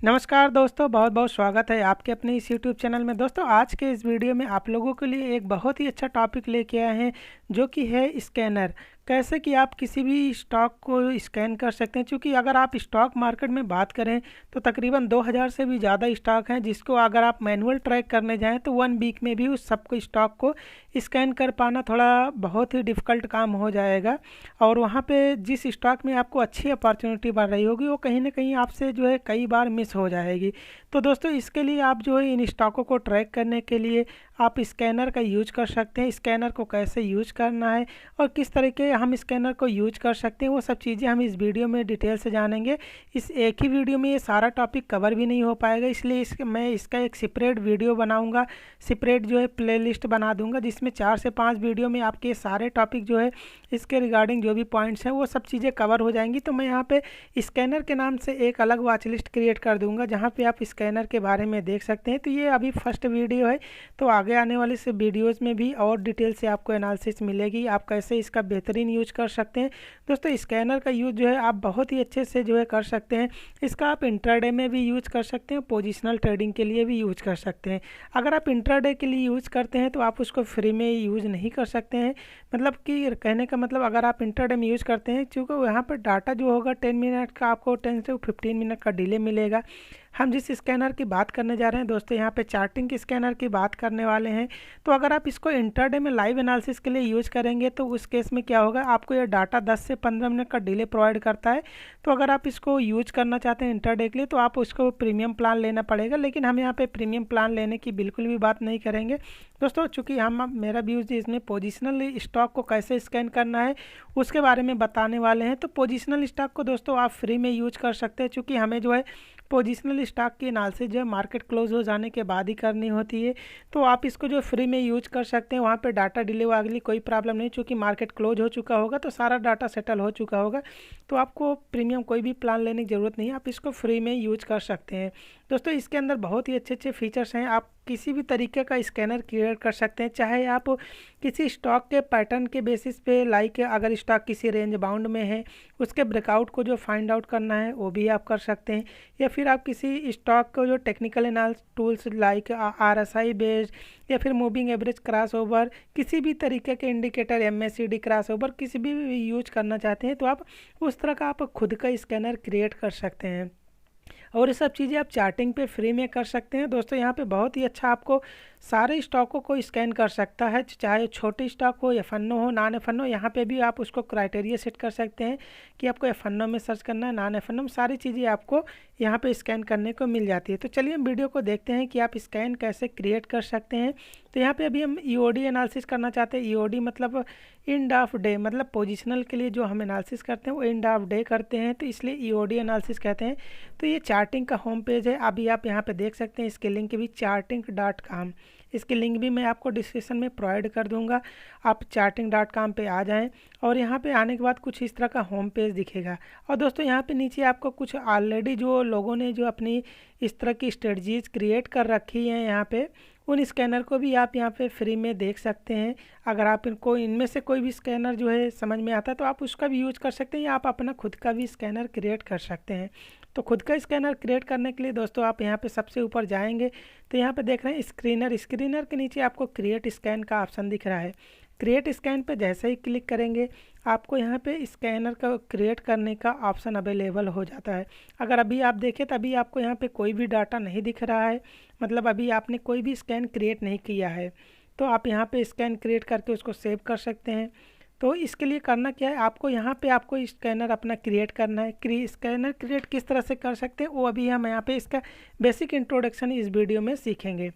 नमस्कार दोस्तों, बहुत बहुत स्वागत है आपके अपने इस यूट्यूब चैनल में। दोस्तों आज के इस वीडियो में आप लोगों के लिए एक बहुत ही अच्छा टॉपिक लेके आए हैं, जो कि है स्कैनर। कैसे कि आप किसी भी स्टॉक को स्कैन कर सकते हैं, क्योंकि अगर आप स्टॉक मार्केट में बात करें तो तकरीबन 2000 से भी ज़्यादा स्टॉक हैं, जिसको अगर आप मैनुअल ट्रैक करने जाएं तो 1 वीक में भी उस सबको स्टॉक को स्कैन कर पाना थोड़ा बहुत ही डिफ़िकल्ट काम हो जाएगा। और वहाँ पे जिस स्टॉक में आपको अच्छी अपॉर्चुनिटी बन रही होगी, वो कहीं ना कहीं आपसे जो है कई बार मिस हो जाएगी। तो दोस्तों इसके लिए आप जो है इन स्टॉकों को ट्रैक करने के लिए आप स्कैनर का यूज कर सकते हैं। स्कैनर को कैसे यूज करना है और किस तरीके हम स्कैनर को यूज कर सकते हैं, वो सब चीज़ें हम इस वीडियो में डिटेल से जानेंगे। इस एक ही वीडियो में ये सारा टॉपिक कवर भी नहीं हो पाएगा, इसलिए मैं इसका एक सेपरेट वीडियो बनाऊंगा, सेपरेट जो है प्लेलिस्ट बना दूंगा, जिसमें 4 से 5 वीडियो में आपके सारे टॉपिक जो है इसके रिगार्डिंग जो भी पॉइंट्स हैं वो सब चीज़ें कवर हो जाएंगी। तो मैं यहाँ पे स्कैनर के नाम से एक अलग वॉच लिस्ट क्रिएट कर दूंगा, जहाँ पे आप स्कैनर के बारे में देख सकते हैं। तो ये अभी फर्स्ट वीडियो है, तो आगे आने वाले से वीडियोस में भी और डिटेल से आपको एनालिसिस मिलेगी, आप कैसे इसका बेहतरीन यूज कर सकते हैं। दोस्तों स्कैनर का यूज जो है आप बहुत ही अच्छे से जो है कर सकते हैं। इसका आप इंट्राडे में भी यूज कर सकते हैं, पोजिशनल ट्रेडिंग के लिए भी यूज कर सकते हैं। अगर आप इंट्राडे के लिए यूज करते हैं तो आप उसको फ्री में यूज नहीं कर सकते हैं। मतलब कि कहने का मतलब, अगर आप इंट्राडे में यूज करते हैं, क्योंकि यहाँ पर डाटा जो होगा 10 मिनट का, आपको 10 से 15 मिनट का डिले मिलेगा। हम जिस स्कैनर की बात करने जा रहे हैं दोस्तों, यहाँ पे चार्टिंग के स्कैनर की बात करने वाले हैं। तो अगर आप इसको इंट्राडे में लाइव एनालिसिस के लिए यूज करेंगे तो उस केस में क्या होगा, आपको ये डाटा 10 से 15 मिनट का डिले प्रोवाइड करता है। तो अगर आप इसको यूज करना चाहते हैं इंट्राडे के लिए तो आप उसको प्रीमियम प्लान लेना पड़ेगा, लेकिन हम यहाँ पे प्रीमियम प्लान लेने की बिल्कुल भी बात नहीं करेंगे दोस्तों, चूँकि मेरा व्यूज इसमें पोजिशनल स्टॉक को कैसे स्कैन करना है उसके बारे में बताने वाले हैं। तो पोजिशनल स्टॉक को दोस्तों आप फ्री में यूज कर सकते हैं, चूँकि हमें जो है पोजिशनल स्टॉक की एनालिसिस जो है मार्केट क्लोज हो जाने के बाद ही करनी होती है। तो आप इसको जो फ्री में यूज कर सकते हैं, वहाँ पे डाटा डिले वाली कोई प्रॉब्लम नहीं, क्योंकि मार्केट क्लोज हो चुका होगा तो सारा डाटा सेटल हो चुका होगा। तो आपको प्रीमियम कोई भी प्लान लेने की ज़रूरत नहीं है, आप इसको फ्री में यूज कर सकते हैं। दोस्तों इसके अंदर बहुत ही अच्छे अच्छे फीचर्स हैं। आप किसी भी तरीके का स्कैनर क्रिएट कर सकते हैं, चाहे आप किसी स्टॉक के पैटर्न के बेसिस पे, लाइक अगर स्टॉक किसी रेंज बाउंड में है उसके ब्रेकआउट को जो फाइंड आउट करना है वो भी आप कर सकते हैं, या फिर आप किसी स्टॉक को जो technical analysis tools like RSI based या फिर मूविंग एवरेज क्रॉस ओवर, किसी भी तरीके के इंडिकेटर MACD क्रॉस ओवर किसी भी यूज करना चाहते हैं तो आप उस तरह का आप खुद का स्कैनर क्रिएट कर सकते हैं। और ये सब चीज़ें आप चार्टिंग पे फ्री में कर सकते हैं। दोस्तों यहाँ पे बहुत ही अच्छा आपको सारे स्टॉकों को स्कैन कर सकता है, चाहे छोटे स्टॉक हो, एफएनओ हो, नॉन एफएनओ। यहाँ पे भी आप उसको क्राइटेरिया सेट कर सकते हैं कि आपको एफएनओ में सर्च करना है, नॉन एफएनओ में, सारी चीज़ें आपको यहाँ पे स्कैन करने को मिल जाती है। तो चलिए हम वीडियो को देखते हैं कि आप स्कैन कैसे क्रिएट कर सकते हैं। तो यहाँ पे अभी हम EOD एनालिसिस करना चाहते हैं। EOD मतलब एंड ऑफ डे, मतलब पोजिशनल के लिए जो हम एनालिसिस करते हैं वो एंड ऑफ डे करते हैं, तो इसलिए EOD एनालिसिस कहते हैं। तो ये चार्टिंग का होम पेज है, अभी आप यहाँ पे देख सकते हैं। इसके लिंक भी charting.com, इसकी लिंक भी मैं आपको डिस्क्रिप्शन में प्रोवाइड कर दूंगा। आप charting.com पे आ जाएं और यहाँ पे आने के बाद कुछ इस तरह का होम पेज दिखेगा। और दोस्तों यहाँ पे नीचे आपको कुछ ऑलरेडी जो लोगों ने जो अपनी इस तरह की स्ट्रेटजीज क्रिएट कर रखी हैं, यहाँ पे उन स्कैनर को भी आप यहाँ पे फ्री में देख सकते हैं। अगर आप इनमें से कोई भी स्कैनर जो है समझ में आता है तो आप उसका भी यूज कर सकते हैं, या आप अपना खुद का भी स्कैनर क्रिएट कर सकते हैं। तो खुद का स्कैनर क्रिएट करने के लिए दोस्तों आप यहाँ पे सबसे ऊपर जाएंगे तो यहाँ पे देख रहे हैं स्क्रीनर के नीचे आपको क्रिएट स्कैन का ऑप्शन दिख रहा है। क्रिएट स्कैन पे जैसे ही क्लिक करेंगे आपको यहाँ पे स्कैनर का क्रिएट करने का ऑप्शन अवेलेबल हो जाता है। अगर अभी आप देखें तो अभी आपको यहाँ पे कोई भी डाटा नहीं दिख रहा है, मतलब अभी आपने कोई भी स्कैन क्रिएट नहीं किया है। तो आप यहाँ पे स्कैन क्रिएट करके उसको सेव कर सकते हैं। तो इसके लिए करना क्या है, आपको यहाँ पे आपको स्कैनर अपना क्रिएट करना है। स्कैनर क्रिएट किस तरह से कर सकते हैं वो अभी हम यहाँ पे इसका बेसिक इंट्रोडक्शन इस वीडियो में सीखेंगे।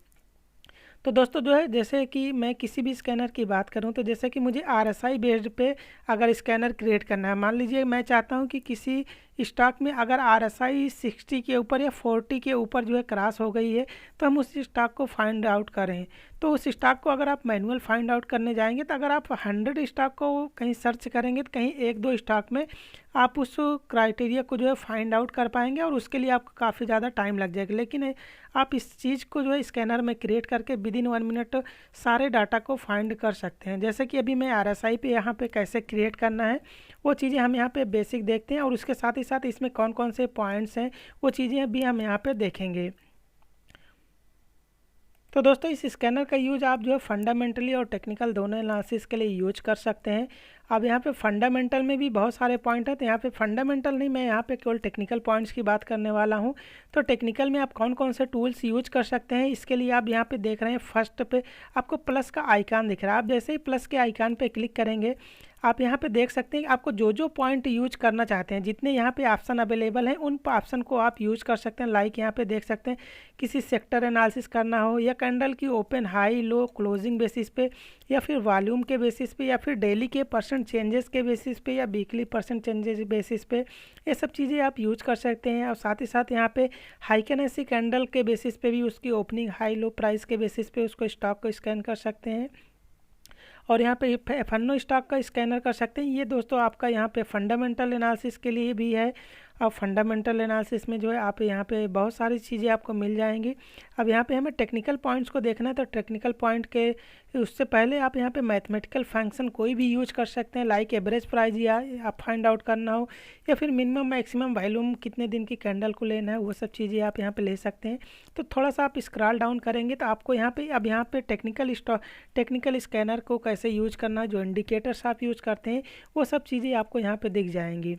तो दोस्तों जो है, जैसे कि मैं किसी भी स्कैनर की बात करूं तो जैसे कि मुझे RSI बेस्ड पे अगर स्कैनर क्रिएट करना है, मान लीजिए मैं चाहता हूं कि किसी स्टॉक में अगर RSI 60 के ऊपर या 40 के ऊपर जो है क्रॉस हो गई है तो हम उस स्टॉक को फाइंड आउट करें। तो उस स्टॉक को अगर आप मैनुअल फाइंड आउट करने जाएंगे तो अगर आप 100 स्टॉक को कहीं सर्च करेंगे तो कहीं 1-2 स्टॉक में आप उस क्राइटेरिया को जो है फाइंड आउट कर पाएंगे, और उसके लिए आपको काफ़ी ज़्यादा टाइम लग जाएगा। लेकिन आप इस चीज़ को जो है स्कैनर में क्रिएट करके विदिन 1 मिनट सारे डाटा को फाइंड कर सकते हैं। जैसे कि अभी मैं RSI पे यहाँ पे कैसे क्रिएट करना है वो चीज़ें हम यहाँ पे बेसिक देखते हैं और उसके साथ ही साथ इसमें कौन कौन से पॉइंट्स हैं वो चीज़ें भी हम यहाँ पे देखेंगे। तो दोस्तों इस स्कैनर का यूज आप जो है फंडामेंटली और टेक्निकल दोनों एनालिसिस के लिए यूज कर सकते हैं। अब यहाँ पे फंडामेंटल में भी बहुत सारे पॉइंट हैं, तो यहाँ पे फंडामेंटल नहीं, मैं यहाँ पे केवल टेक्निकल पॉइंट्स की बात करने वाला हूँ। तो टेक्निकल में आप कौन कौन से टूल्स यूज कर सकते हैं इसके लिए आप यहाँ पे देख रहे हैं, फर्स्ट पे आपको प्लस का आइकान दिख रहा है। आप जैसे ही प्लस के आइकान पे क्लिक करेंगे आप यहाँ पे देख सकते हैं कि आपको जो जो पॉइंट यूज करना चाहते हैं, जितने यहाँ पे ऑप्शन अवेलेबल हैं उन ऑप्शन को आप यूज कर सकते हैं। लाइक यहाँ पे देख सकते हैं किसी सेक्टर एनालिसिस करना हो, या कैंडल की open high low closing basis पे, या फिर वॉल्यूम के बेसिस पे, या फिर डेली के परसेंट चेंजेस के बेसिस पे, या वीकली परसेंट चेंजेस बेसिस पे, ये सब चीज़ें आप यूज कर सकते हैं। और साथ ही साथ यहाँ पे हाइकेनेसी कैंडल के बेसिस पे भी उसकी ओपनिंग हाई लो प्राइस के बेसिस पे उसको स्टॉक को स्कैन कर सकते हैं। और यहाँ पे फन्नो स्टॉक का स्कैनर कर सकते हैं। ये दोस्तों आपका यहाँ पे फंडामेंटल एनालिसिस के लिए भी है। अब फंडामेंटल एनालिसिस में जो है आप यहाँ पे बहुत सारी चीज़ें आपको मिल जाएंगी। अब यहाँ पे हमें टेक्निकल पॉइंट्स को देखना है, तो टेक्निकल पॉइंट के उससे पहले आप यहाँ पे मैथमेटिकल फंक्शन कोई भी यूज कर सकते हैं। लाइक एवरेज प्राइस या आप फाइंड आउट करना हो, या फिर मिनिमम मैक्सिमम वॉल्यूम कितने दिन की कैंडल को लेना है, वो सब चीज़ें आप यहाँ पे ले सकते हैं। तो थोड़ा सा आप स्क्रॉल डाउन करेंगे तो आपको यहाँ पे अब यहाँ पे टेक्निकल स्कैनर को कैसे यूज करना है, जो इंडिकेटर्स आप यूज करते हैं वो सब चीज़ें आपको यहाँ पे दिख जाएंगी।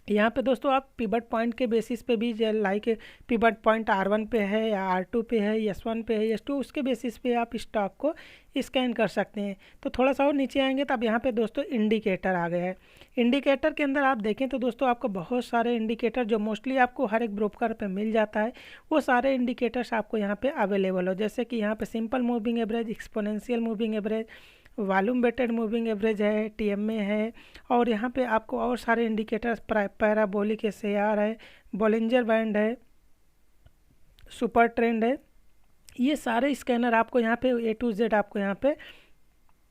यहाँ पे दोस्तों आप पिवट पॉइंट के बेसिस पे भी, लाइक पिवट पॉइंट R1 पे है या R2 पे है, S1 पे है, S2, उसके बेसिस पे आप स्टॉक को स्कैन कर सकते हैं। तो थोड़ा सा और नीचे आएंगे तब यहाँ पे दोस्तों इंडिकेटर आ गया है। इंडिकेटर के अंदर आप देखें तो दोस्तों आपको बहुत सारे इंडिकेटर जो मोस्टली आपको हर एक ब्रोकर पे मिल जाता है, वो सारे इंडिकेटर्स आपको यहाँ पे अवेलेबल हो। जैसे कि यहाँ पे simple moving average, exponential moving average, volume weighted moving average है, TMA है, और यहाँ पे आपको और सारे इंडिकेटर्स पैराबोलिक SAR है, बोलिंजर बैंड है, सुपर ट्रेंड है। ये सारे स्कैनर आपको यहाँ पे A to Z आपको यहाँ पे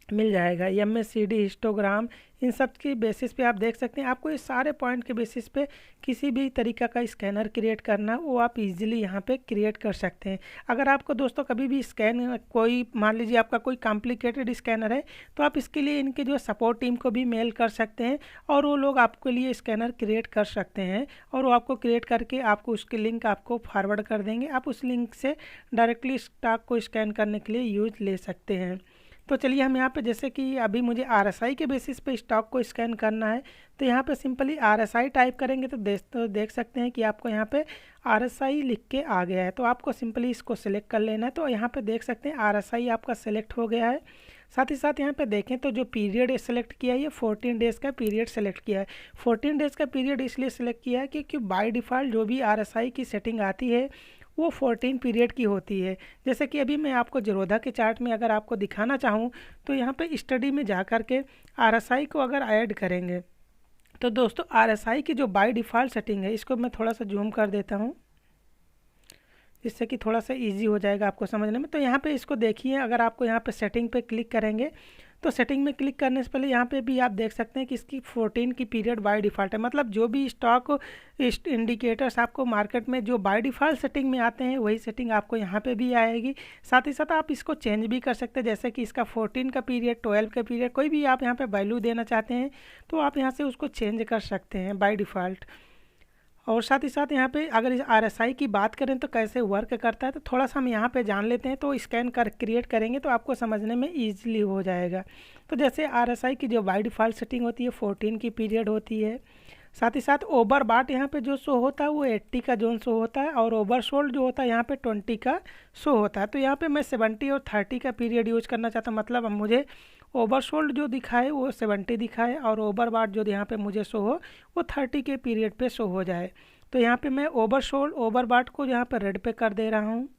मिल जाएगा। MACD, हिस्टोग्राम, इन सब की बेसिस पे आप देख सकते हैं। आपको ये सारे पॉइंट के बेसिस पे किसी भी तरीका का स्कैनर क्रिएट करना वो आप इजीली यहाँ पे क्रिएट कर सकते हैं। अगर आपको दोस्तों कभी भी स्कैन कोई, मान लीजिए आपका कोई कॉम्प्लिकेटेड स्कैनर है, तो आप इसके लिए इनके जो सपोर्ट टीम को भी मेल कर सकते हैं और वो लोग आपके लिए स्कैनर क्रिएट कर सकते हैं, और वो आपको क्रिएट करके आपको उसकी लिंक आपको फॉरवर्ड कर देंगे। आप उस लिंक से डायरेक्टली स्टॉक को स्कैन करने के लिए यूज ले सकते हैं। तो चलिए हम यहाँ पे, जैसे कि अभी मुझे RSI के बेसिस पे स्टॉक को स्कैन करना है, तो यहाँ पे सिंपली RSI टाइप करेंगे तो देख सकते हैं कि आपको यहाँ पे RSI लिख के आ गया है। तो आपको सिंपली इसको सिलेक्ट कर लेना है। तो यहाँ पे देख सकते हैं RSI आपका सिलेक्ट हो गया है। साथ ही साथ यहाँ पे देखें तो जो पीरियड सेलेक्ट किया है ये 14 डेज़ का पीरियड सेलेक्ट किया है। 14 डेज़ का पीरियड इसलिए सेलेक्ट किया है क्योंकि बाय डिफ़ॉल्ट जो भी RSI की सेटिंग आती है वो 14 पीरियड की होती है। जैसे कि अभी मैं आपको ज़ीरोधा के चार्ट में अगर आपको दिखाना चाहूँ तो यहाँ पे स्टडी में जा कर के RSI को अगर ऐड करेंगे तो दोस्तों RSI की जो बाय डिफ़ॉल्ट सेटिंग है, इसको मैं थोड़ा सा जूम कर देता हूँ जिससे कि थोड़ा सा इजी हो जाएगा आपको समझने में। तो यहाँ पे इसको देखिए, अगर आपको यहाँ पे सेटिंग पे क्लिक करेंगे तो सेटिंग में क्लिक करने से पहले यहाँ पे भी आप देख सकते हैं कि इसकी 14 की पीरियड बाय डिफ़ॉल्ट है। मतलब जो भी स्टॉक इंडिकेटर्स आपको मार्केट में जो बाय डिफ़ॉल्ट सेटिंग में आते हैं वही सेटिंग आपको यहाँ पे भी आएगी। साथ ही साथ आप इसको चेंज भी कर सकते हैं, जैसे कि इसका 14 का पीरियड, 12 का पीरियड, कोई भी आप यहाँ पर वैल्यू देना चाहते हैं तो आप यहाँ से उसको चेंज कर सकते हैं बाय डिफ़ॉल्ट। और साथ ही साथ यहाँ पे अगर इस RSI की बात करें तो कैसे वर्क करता है तो थोड़ा सा हम यहाँ पे जान लेते हैं। तो स्कैन कर क्रिएट करेंगे तो आपको समझने में ईजिली हो जाएगा। तो जैसे RSI की जो बाय डिफ़ॉल्ट सेटिंग होती है 14 की पीरियड होती है। साथ ही साथ ओवरबॉट यहाँ पे जो शो होता है वो 80 का जोन शो होता है, और ओवरसोल्ड जो होता है यहाँ पे 20 का शो होता है। तो यहाँ पे मैं 70 और 30 का पीरियड यूज करना चाहता हूँ। मतलब अब मुझे ओवरसोल्ड जो दिखाए वो 70 दिखाए और ओवरबॉट जो यहाँ पे मुझे शो हो वो 30 के पीरियड पे शो हो जाए। तो यहाँ पे मैं ओवरबॉट को यहाँ पे रेड पे कर दे रहा हूँ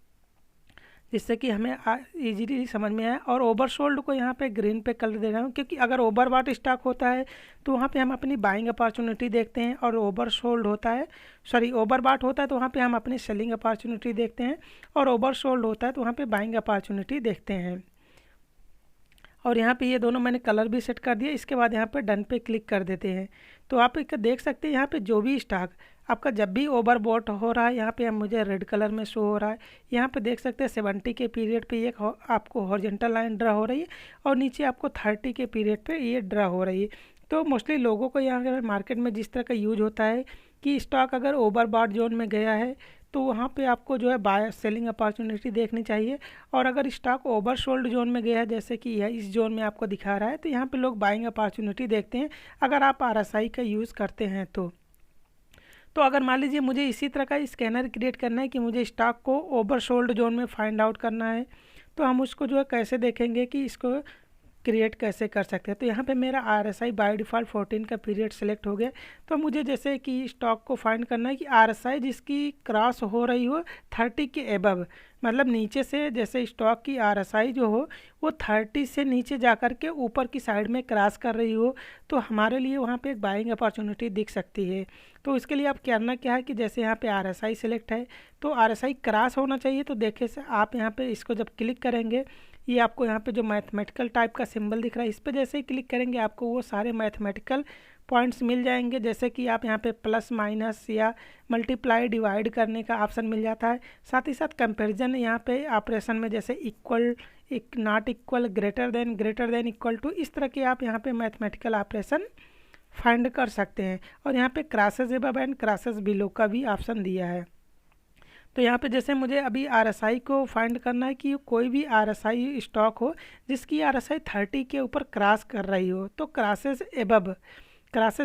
जिससे कि हमें इजीली समझ में आए, और ओवरसोल्ड को यहाँ पे ग्रीन पे कर दे रहा हूँ क्योंकि अगर ओवरबॉट स्टॉक होता है तो वहाँ पे हम अपनी बाइंग अपॉर्चुनिटी देखते हैं, और ओवरबॉट होता है तो वहाँ पे हम अपनी सेलिंग अपॉर्चुनिटी देखते हैं, और ओवरसोल्ड होता है तो वहाँ पे बाइंग अपॉर्चुनिटी देखते हैं। और यहाँ पे ये दोनों मैंने कलर भी सेट कर दिया। इसके बाद यहाँ पे डन पे क्लिक कर देते हैं। तो आप एक देख सकते हैं यहाँ पे जो भी स्टॉक आपका जब भी ओवरबॉट हो रहा है यहाँ पे मुझे रेड कलर में शो हो रहा है। यहाँ पे देख सकते हैं 70 के पीरियड पे एक आपको हॉरिजॉन्टल लाइन ड्रा हो रही है, और नीचे आपको 30 के पीरियड पे ये ड्रा हो रही है। तो मोस्टली लोगों को यहाँ पर मार्केट में जिस तरह का यूज होता है कि स्टॉक अगर ओवरबॉट जोन में गया है तो वहाँ पे आपको जो है बाय सेलिंग अपॉर्चुनिटी देखनी चाहिए, और अगर स्टॉक ओवरसोल्ड जोन में गया है जैसे कि यह इस जोन में आपको दिखा रहा है तो यहाँ पे लोग बाइंग अपॉर्चुनिटी देखते हैं अगर आप आरएसआई का यूज़ करते हैं तो अगर मान लीजिए मुझे इसी तरह का स्कैनर क्रिएट करना है कि मुझे स्टॉक को ओवरसोल्ड जोन में फाइंड आउट करना है, तो हम उसको जो है कैसे देखेंगे कि इसको क्रिएट कैसे कर सकते हैं। तो यहाँ पे मेरा आरएसआई बाय डिफ़ॉल्ट 14 का पीरियड सेलेक्ट हो गया। तो मुझे जैसे कि स्टॉक को फाइंड करना है कि आरएसआई जिसकी क्रॉस हो रही हो 30 के एबव, मतलब नीचे से जैसे स्टॉक की आरएसआई जो हो वो 30 से नीचे जा कर के ऊपर की साइड में क्रॉस कर रही हो, तो हमारे लिए वहाँ पे एक बाइंग अपॉर्चुनिटी दिख सकती है। तो इसके लिए आप करना क्या है कि जैसे यहाँ पे आरएसआई सेलेक्ट है तो आरएसआई क्रॉस होना चाहिए। तो देखे से आप यहाँ पे इसको जब क्लिक करेंगे, ये आपको यहाँ पे जो मैथमेटिकल टाइप का सिंबल दिख रहा है इस पर जैसे ही क्लिक करेंगे आपको वो सारे मैथमेटिकल पॉइंट्स मिल जाएंगे, जैसे कि आप यहाँ पे प्लस माइनस या मल्टीप्लाई डिवाइड करने का ऑप्शन मिल जाता है। साथ ही साथ कंपैरिजन यहाँ पे ऑपरेशन में जैसे equal, not equal, greater than equal to, इस तरह के आप यहाँ पे मैथमेटिकल ऑपरेशन फाइंड कर सकते हैं। और यहाँ पे crosses above and crosses below का भी ऑप्शन दिया है। तो यहाँ पे जैसे मुझे अभी आरएसआई को फाइंड करना है कि कोई भी आरएसआई स्टॉक हो जिसकी आरएसआई 30 के ऊपर क्रॉस कर रही हो, तो क्रॉसेस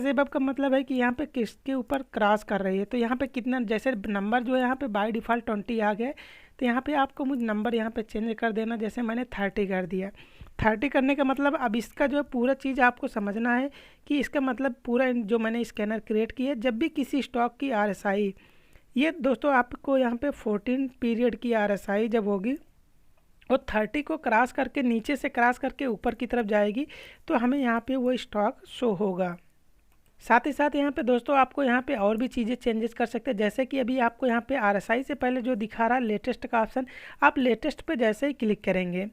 एबव का मतलब है कि यहाँ पे किसके ऊपर क्रॉस कर रही है। तो यहाँ पे कितना, जैसे नंबर जो है यहाँ पे बाय डिफ़ॉल्ट 20 आ गए, तो यहाँ पे आपको मुझे नंबर यहाँ पे चेंज कर देना, जैसे मैंने 30 कर दिया। 30 करने का मतलब अब इसका जो है पूरा चीज़ आपको समझना है कि इसका मतलब पूरा जो मैंने स्कैनर क्रिएट किया है, जब भी किसी स्टॉक की आरएसआई, ये दोस्तों आपको यहाँ पे 14 पीरियड की आरएसआई जब होगी और 30 को क्रॉस करके नीचे से क्रॉस करके ऊपर की तरफ जाएगी तो हमें यहाँ पे वो स्टॉक शो होगा। साथ ही साथ यहाँ पे दोस्तों आपको यहाँ पे और भी चीज़ें चेंजेस कर सकते हैं, जैसे कि अभी आपको यहाँ पे आरएसआई से पहले जो दिखा रहा है लेटेस्ट का ऑप्शन, आप लेटेस्ट पे जैसे ही क्लिक करेंगे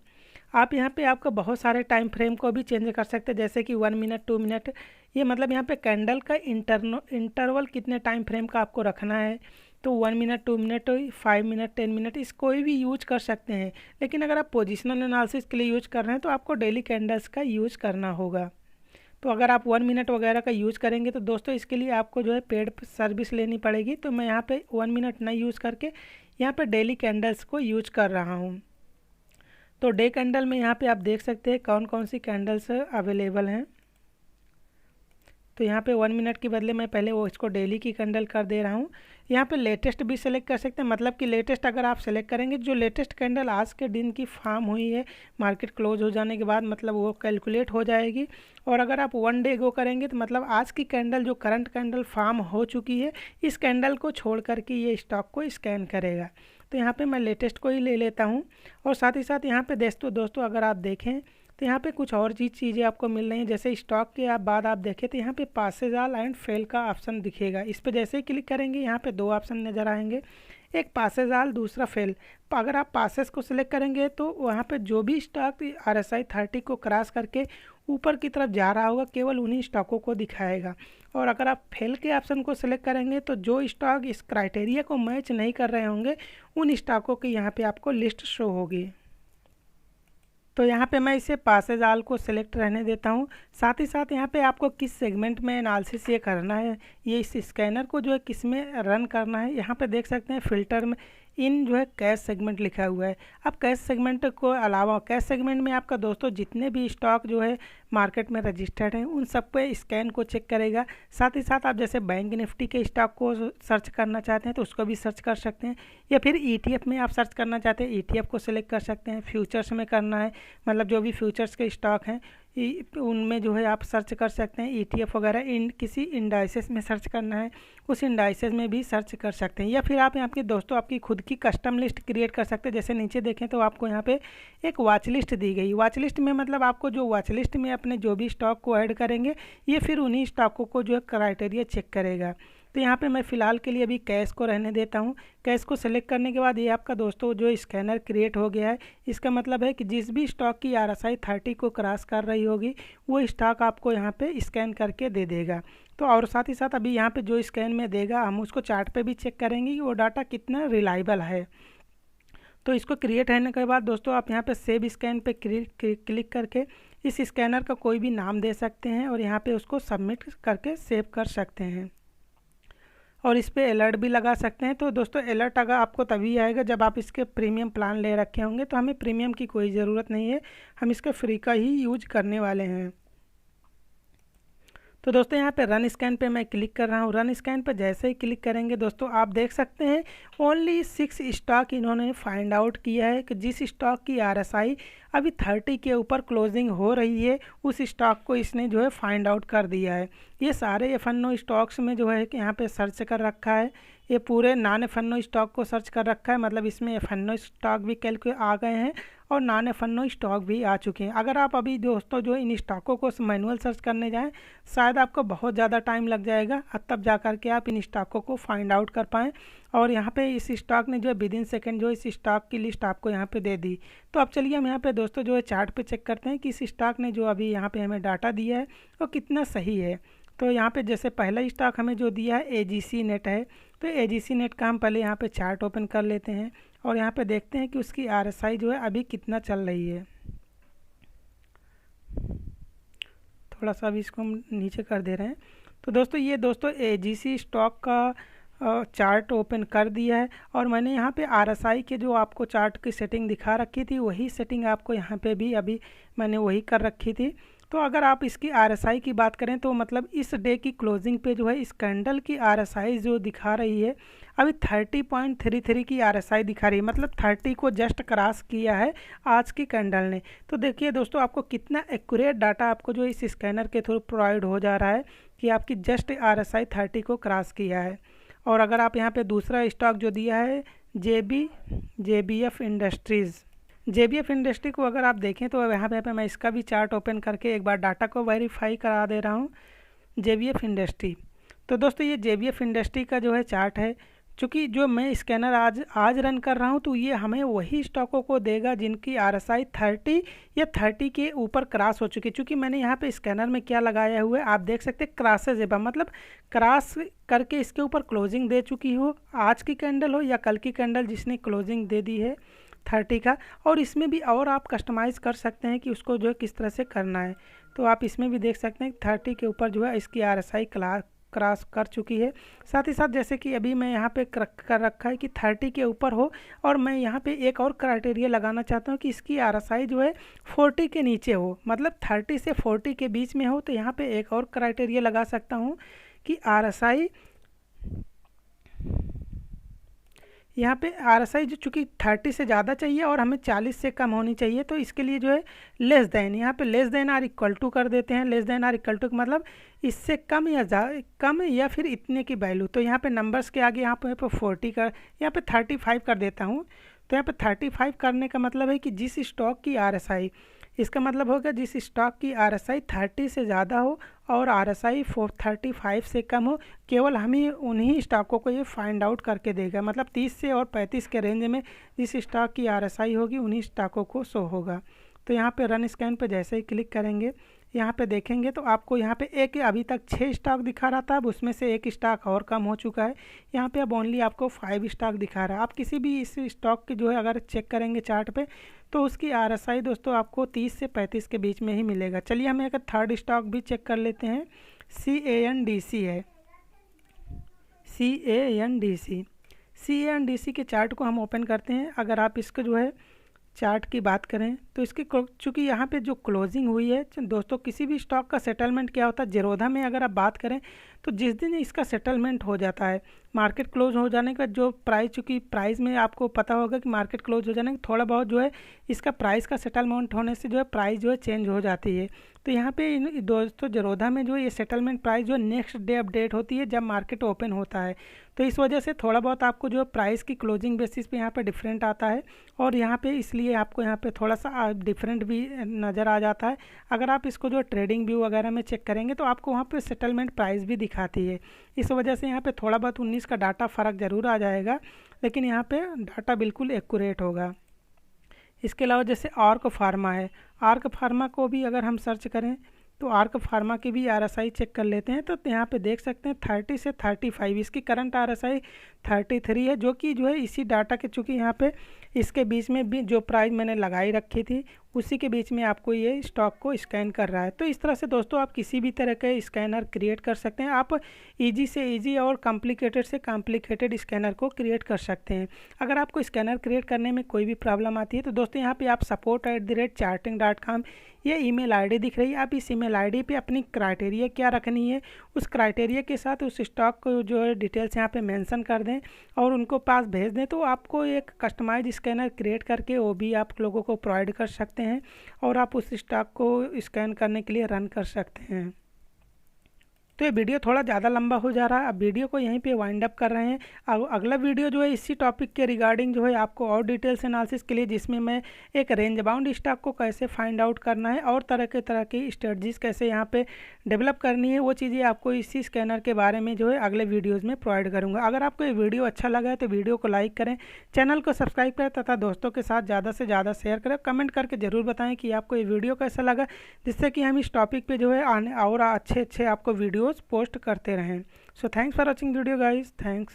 आप यहाँ पे आपका बहुत सारे टाइम फ्रेम को भी चेंज कर सकते हैं, जैसे कि 1 मिनट 2 मिनट, ये मतलब यहाँ पे कैंडल का इंटरवल कितने टाइम फ्रेम का आपको रखना है। तो 1 मिनट 2 मिनट 5 मिनट 10 मिनट इस कोई भी यूज कर सकते हैं, लेकिन अगर आप पोजिशनल एनालिसिस के लिए यूज कर रहे हैं तो आपको डेली कैंडल्स का यूज करना होगा। तो अगर आप 1 मिनट वगैरह का यूज़ करेंगे तो दोस्तों इसके लिए आपको जो है पेड सर्विस लेनी पड़ेगी। तो मैं यहाँ पे 1 मिनट नहीं यूज़ करके यहाँ पे डेली कैंडल्स को यूज कर रहा हूँ। तो डे कैंडल में यहाँ पे आप देख सकते हैं कौन कौन सी कैंडल्स अवेलेबल हैं। तो यहाँ पे 1 मिनट के बदले मैं पहले वो इसको डेली की कैंडल कर दे रहा हूँ। यहाँ पे लेटेस्ट भी सेलेक्ट कर सकते हैं, मतलब कि लेटेस्ट अगर आप सेलेक्ट करेंगे जो लेटेस्ट कैंडल आज के दिन की फॉर्म हुई है मार्केट क्लोज हो जाने के बाद, मतलब वो कैलकुलेट हो जाएगी। और अगर आप 1 डे गो करेंगे तो मतलब आज की कैंडल जो करंट कैंडल फॉर्म हो चुकी है इस कैंडल को छोड़ करके ये स्टॉक को स्कैन करेगा। तो यहाँ पे मैं लेटेस्ट को ही ले लेता हूँ। और साथ ही साथ यहाँ पे दोस्तों अगर आप देखें तो यहाँ पे कुछ और चीज़ें आपको मिल रही हैं, जैसे स्टॉक के बाद आप देखें तो यहाँ पे पासेज ऑल एंड फेल का ऑप्शन दिखेगा। इस पर जैसे ही क्लिक करेंगे यहाँ पे 2 ऑप्शन नज़र आएंगे, एक पासेज ऑल दूसरा फेल। अगर आप पासेस को सिलेक्ट करेंगे तो वहाँ पे जो भी स्टॉक आरएसआई 30 को क्रॉस करके ऊपर की तरफ जा रहा होगा केवल उन्हीं स्टॉकों को दिखाएगा। और अगर आप फेल के ऑप्शन को सिलेक्ट करेंगे तो जो स्टॉक इस क्राइटेरिया को मैच नहीं कर रहे होंगे उन स्टॉकों की यहाँ पे आपको लिस्ट शो होगी। तो यहाँ पे मैं इसे पासेज ऑल को सिलेक्ट रहने देता हूँ। साथ ही साथ यहाँ पे आपको किस सेगमेंट में एनालिसिस ये करना है, ये इस स्कैनर को जो है किस में रन करना है, यहाँ पे देख सकते हैं फिल्टर में इन जो है कैश सेगमेंट लिखा हुआ है। अब कैश सेगमेंट को अलावा कैश सेगमेंट में आपका दोस्तों जितने भी स्टॉक जो है मार्केट में रजिस्टर्ड हैं उन सब पे स्कैन को चेक करेगा। साथ ही साथ आप जैसे बैंक निफ्टी के स्टॉक को सर्च करना चाहते हैं तो उसको भी सर्च कर सकते हैं, या फिर ETF में आप सर्च करना चाहते हैं ETF को सिलेक्ट कर सकते हैं। फ्यूचर्स में करना है मतलब जो भी फ्यूचर्स के स्टॉक हैं उनमें जो है आप सर्च कर सकते हैं। ETF वगैरह किसी इंडाइसेस में सर्च करना है उस इंडाइसेस में भी सर्च कर सकते हैं, या फिर आप यहाँ पे दोस्तों आपकी खुद की कस्टम लिस्ट क्रिएट कर सकते हैं। जैसे नीचे देखें तो आपको यहाँ पे एक वॉच लिस्ट दी गई। वॉच लिस्ट में मतलब आपको जो वॉच लिस्ट में अपने जो भी स्टॉक को ऐड करेंगे ये फिर उन्हीं स्टॉकों को जो है क्राइटेरिया चेक करेगा। तो यहाँ पे मैं फ़िलहाल के लिए अभी कैश को रहने देता हूँ। कैश को सेलेक्ट करने के बाद ये आपका दोस्तों जो स्कैनर क्रिएट हो गया है, इसका मतलब है कि जिस भी स्टॉक की RSI 30 को क्रॉस कर रही होगी वो स्टॉक आपको यहाँ पे स्कैन करके दे देगा। तो और साथ ही साथ अभी यहाँ पे जो स्कैन में देगा हम उसको चार्ट पे भी चेक करेंगे कि वो डाटा कितना रिलायबल है। तो इसको क्रिएट होने के बाद दोस्तों आप यहाँ पे सेव स्कैन पे क्लिक करके इस स्कैनर का कोई भी नाम दे सकते हैं और यहाँ पे उसको सबमिट करके सेव कर सकते हैं और इस पे अलर्ट भी लगा सकते हैं। तो दोस्तों अलर्ट अगर आपको तभी आएगा जब आप इसके प्रीमियम प्लान ले रखे होंगे, तो हमें प्रीमियम की कोई ज़रूरत नहीं है, हम इसका फ्री का ही यूज करने वाले हैं। तो दोस्तों यहाँ पे रन स्कैन पे मैं क्लिक कर रहा हूँ। रन स्कैन पे जैसे ही क्लिक करेंगे दोस्तों आप देख सकते हैं ओनली 6 स्टॉक इन्होंने फाइंड आउट किया है कि जिस स्टॉक की RSI अभी 30 के ऊपर क्लोजिंग हो रही है उस स्टॉक को इसने जो है फाइंड आउट कर दिया है। ये सारे F&O स्टॉक्स में जो है कि यहाँ पे सर्च कर रखा है, ये पूरे नॉन F&O स्टॉक को सर्च कर रखा है, मतलब इसमें F&O स्टॉक भी कैलकुलेट आ गए हैं और नॉन F&O स्टॉक भी आ चुके हैं। अगर आप अभी दोस्तों जो इन स्टॉकों को मैनुअल सर्च करने जाएं शायद आपको बहुत ज़्यादा टाइम लग जाएगा, तब जा कर के आप इन स्टॉकों को फाइंड आउट कर पाएँ। और यहाँ पे इस स्टॉक ने जो है विदिन सेकंड जो इस स्टॉक की लिस्ट आपको यहाँ पे दे दी। तो अब चलिए हम यहाँ पे दोस्तों जो है चार्ट पे चेक करते हैं कि इस स्टॉक ने जो अभी यहाँ पे हमें डाटा दिया है वो कितना सही है। तो यहाँ पे जैसे पहला स्टॉक हमें जो दिया है AGC नेट है, तो AGC नेट का हम पहले यहाँ पे चार्ट ओपन कर लेते हैं और यहाँ पे देखते हैं कि उसकी RSI जो है अभी कितना चल रही है। थोड़ा सा अभी इसको हम नीचे कर दे रहे हैं। तो दोस्तों ये दोस्तों AGC स्टॉक का चार्ट ओपन कर दिया है और मैंने यहाँ पे RSI के जो आपको चार्ट की सेटिंग दिखा रखी थी वही सेटिंग आपको यहाँ पे भी अभी मैंने वही कर रखी थी। तो अगर आप इसकी RSI की बात करें तो मतलब इस डे की क्लोजिंग पे जो है इस कैंडल की RSI जो दिखा रही है अभी 30.33 की RSI दिखा रही है, मतलब 30 को जस्ट क्रॉस किया है आज की कैंडल ने। तो देखिए दोस्तों आपको कितना एक्यूरेट डाटा आपको जो इस स्कैनर के थ्रू प्रोवाइड हो जा रहा है कि आपकी जस्ट RSI 30 को क्रॉस किया है। और अगर आप यहाँ पे दूसरा स्टॉक जो दिया है JBF इंडस्ट्री को अगर आप देखें तो यहाँ पे मैं इसका भी चार्ट ओपन करके एक बार डाटा को वेरीफाई करा दे रहा हूँ। JBF इंडस्ट्री, तो दोस्तों ये JBF इंडस्ट्री का जो है चार्ट है, चूँकि जो मैं स्कैनर आज रन कर रहा हूँ तो ये हमें वही स्टॉकों को देगा जिनकी RSI 30 या 30 के ऊपर क्रॉस हो चुकी है। चूँकि मैंने यहाँ पे स्कैनर में क्या लगाया हुआ है आप देख सकते हैं क्रॉसेज एबव, मतलब क्रॉस करके इसके ऊपर क्लोजिंग दे चुकी हो, आज की कैंडल हो या कल की कैंडल जिसने क्लोजिंग दे दी है 30 का। और इसमें भी और आप कस्टमाइज़ कर सकते हैं कि उसको जो है किस तरह से करना है। तो आप इसमें भी देख सकते हैं 30 के ऊपर जो है इसकी RSI क्रॉस कर चुकी है। साथ ही साथ जैसे कि अभी मैं यहाँ पे कर रखा है कि 30 के ऊपर हो और मैं यहाँ पे एक और क्राइटेरिया लगाना चाहता हूँ कि इसकी RSI जो है 40 के नीचे हो, मतलब 30 से 40 के बीच में हो। तो यहाँ पे एक और क्राइटेरिया लगा सकता हूँ कि RSI यहाँ पे RSI जो चूँकि 30 से ज़्यादा चाहिए और हमें 40 से कम होनी चाहिए, तो इसके लिए जो है लेस देन, यहाँ पे less than or equal to कर देते हैं। Less than or equal to मतलब इससे कम या फिर इतने की वैल्यू। तो यहाँ पे नंबर्स के आगे यहाँ पे 40 का, यहाँ पे 35 कर देता हूँ। तो यहाँ पे 35 करने का मतलब है कि जिस स्टॉक की RSI, इसका मतलब होगा जिस स्टॉक की RSI 30 से ज़्यादा हो और RSI 35 से कम हो, केवल हमें उन्हीं स्टॉकों को ये फाइंड आउट करके देगा। मतलब 30 से और 35 के रेंज में जिस स्टॉक की RSI होगी उन्हीं स्टॉकों को शो होगा। तो यहाँ पे रन स्कैन पे जैसे ही क्लिक करेंगे यहाँ पे देखेंगे तो आपको यहाँ पे एक अभी तक 6 स्टॉक दिखा रहा था, अब उसमें से एक स्टॉक और कम हो चुका है। यहाँ पे अब ओनली आपको 5 स्टॉक दिखा रहा है। आप किसी भी इस स्टॉक की जो है अगर चेक करेंगे चार्ट पे तो उसकी RSI दोस्तों आपको 30 से 35 के बीच में ही मिलेगा। चलिए हम एक थर्ड स्टॉक भी चेक कर लेते हैं। CANDC है, CANDC के चार्ट को हम ओपन करते हैं। अगर आप इसको जो है चार्ट की बात करें तो इसकी चूँकि यहाँ पे जो क्लोजिंग हुई है दोस्तों, किसी भी स्टॉक का सेटलमेंट क्या होता है, ज़ीरोधा में अगर आप बात करें तो जिस दिन इसका सेटलमेंट हो जाता है, मार्केट क्लोज हो जाने का जो प्राइस, चूँकि प्राइस में आपको पता होगा कि मार्केट क्लोज हो जाने का थोड़ा बहुत जो है इसका प्राइस का सेटलमेंट होने से जो है प्राइस जो है चेंज हो जाती है। तो यहाँ पे दोस्तों ज़ीरोधा में जो ये सेटलमेंट प्राइस जो नेक्स्ट डे अपडेट होती है जब मार्केट ओपन होता है। तो इस वजह से थोड़ा बहुत आपको जो प्राइस की क्लोजिंग बेसिस पे यहाँ पे डिफरेंट आता है और यहाँ पे इसलिए आपको यहाँ पे थोड़ा सा डिफरेंट भी नज़र आ जाता है। अगर आप इसको जो ट्रेडिंग व्यू वगैरह में चेक करेंगे तो आपको वहाँ पे सेटलमेंट प्राइस भी दिखाती है। इस वजह से यहाँ पे थोड़ा बहुत 19 का डाटा फ़र्क ज़रूर आ जाएगा, लेकिन यहाँ पे डाटा बिल्कुल एक्यूरेट होगा। इसके अलावा जैसे आर्क फार्मा है, आर्क फार्मा को भी अगर हम सर्च करें तो आर्क फार्मा की भी RSI चेक कर लेते हैं। तो यहाँ पे देख सकते हैं 30 से 35, इसकी करंट RSI 33 है, जो कि जो है इसी डाटा के, चूँकि यहाँ पे इसके बीच में भी जो प्राइस मैंने लगाई रखी थी उसी के बीच में आपको ये स्टॉक को स्कैन कर रहा है। तो इस तरह से दोस्तों आप किसी भी तरह के स्कैनर क्रिएट कर सकते हैं। आप इजी से इजी और कॉम्प्लिकेटेड से कॉम्प्लिकेटेड स्कैनर को क्रिएट कर सकते हैं। अगर आपको स्कैनर क्रिएट करने में कोई भी प्रॉब्लम आती है तो दोस्तों यहाँ पे आप support@charting.com ये ईमेल आईडी दिख रही है, आप इस ईमेल आईडी पे अपनी क्राइटेरिया क्या रखनी है उस क्राइटेरिया के साथ उस स्टॉक को जो है डिटेल्स यहाँ पे मेंशन कर दें और उनको पास भेज दें, तो आपको एक कस्टमाइज स्कैनर क्रिएट करके वो भी आप लोगों को प्रोवाइड कर सकते हैं और आप उस स्टॉक को स्कैन करने के लिए रन कर सकते हैं। तो ये वीडियो थोड़ा ज़्यादा लंबा हो जा रहा है, अब वीडियो को यहीं पे वाइंड अप कर रहे हैं। अब अगला वीडियो जो है इसी टॉपिक के रिगार्डिंग जो है आपको और डिटेल्स एनालिसिस के लिए, जिसमें मैं एक रेंज बाउंड स्टॉक को कैसे फाइंड आउट करना है और तरह की स्ट्रेटजीज कैसे यहाँ पे डेवलप करनी है, वो चीज़ें आपको इसी स्कैनर के बारे में जो है अगले वीडियोज़ में प्रोवाइड करूँगा। अगर आपको ये वीडियो अच्छा लगा है तो वीडियो को लाइक करें, चैनल को सब्सक्राइब करें तथा दोस्तों के साथ ज़्यादा से ज़्यादा शेयर करें। कमेंट करके ज़रूर बताएं कि आपको ये वीडियो कैसा लगा, जिससे कि हम इस टॉपिक पे जो है आने और अच्छे आपको वीडियोस पोस्ट करते रहें। So thanks for watching video guys, thanks.